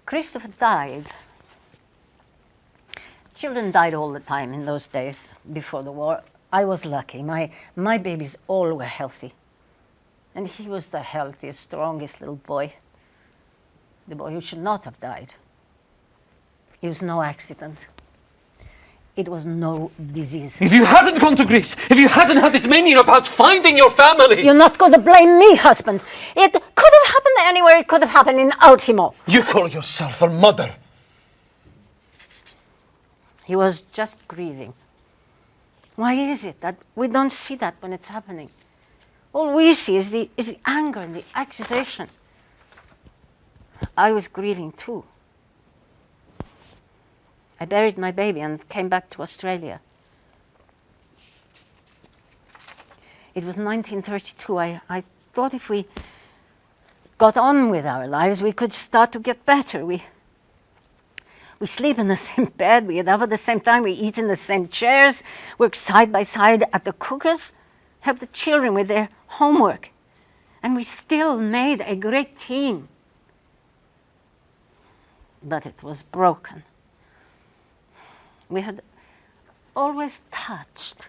Christopher died. Children died all the time in those days before the war. I was lucky. My babies all were healthy. And he was the healthiest, strongest little boy. The boy who should not have died. It was no accident. It was no disease. If you hadn't gone to Greece, if you hadn't had this mania about finding your family... You're not going to blame me, husband. It could have happened anywhere. It could have happened in Ultimo. You call yourself a mother. He was just grieving. Why is it that we don't see that when it's happening? All we see is the anger and the accusation. I was grieving too. I buried my baby and came back to Australia. It was 1932. I thought if we got on with our lives, we could start to get better. We sleep in the same bed, we get up at the same time, we eat in the same chairs, work side by side at the cookers, help the children with their homework. And we still made a great team. But it was broken. We had always touched,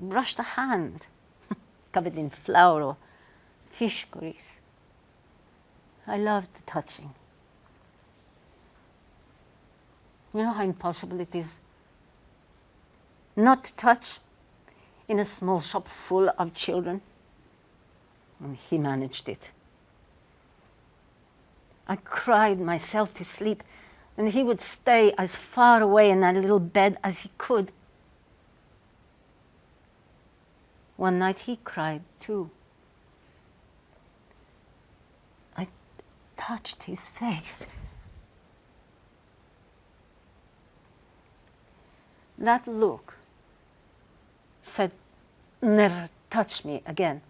brushed a hand, covered in flour or fish grease. I loved the touching. You know how impossible it is not to touch in a small shop full of children? And he managed it. I cried myself to sleep, and he would stay as far away in that little bed as he could. One night he cried too. I touched his face. That look said, never touch me again.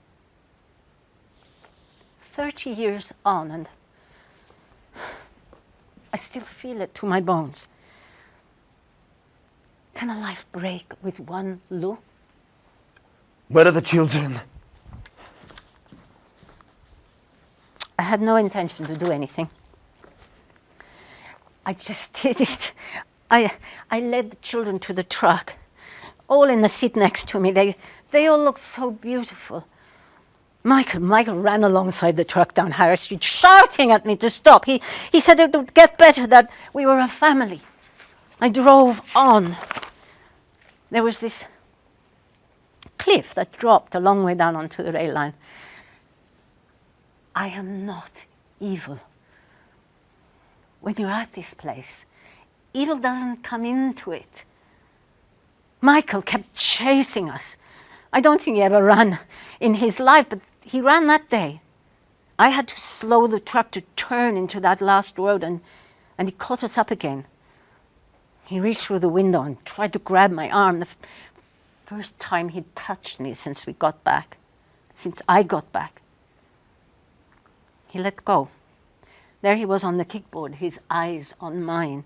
30 years on, and I still feel it to my bones. Can a life break with one look? Where are the children? I had no intention to do anything. I just did it. I led the children to the truck, all in the seat next to me. They all looked so beautiful. Michael ran alongside the truck down Harris Street, shouting at me to stop. He said it would get better, that we were a family. I drove on. There was this cliff that dropped a long way down onto the rail line. I am not evil. When you're at this place, evil doesn't come into it. Michael kept chasing us. I don't think he ever ran in his life, but he ran that day. I had to slow the truck to turn into that last road, and he caught us up again. He reached through the window and tried to grab my arm. The first time he touched me since I got back. He let go. There he was on the kickboard, his eyes on mine.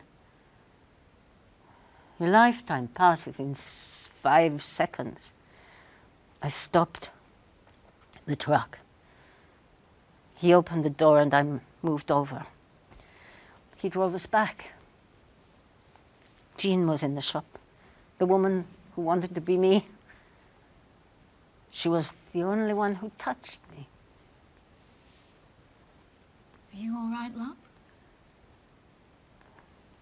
A lifetime passes in 5 seconds. I stopped the truck. He opened the door and I moved over. He drove us back. Jean was in the shop, the woman who wanted to be me. She was the only one who touched me. Are you all right, love?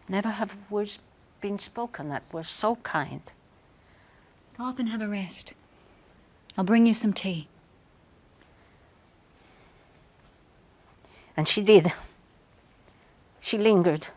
Never have words been spoken that were so kind. Go up and have a rest. I'll bring you some tea. And she did. She lingered.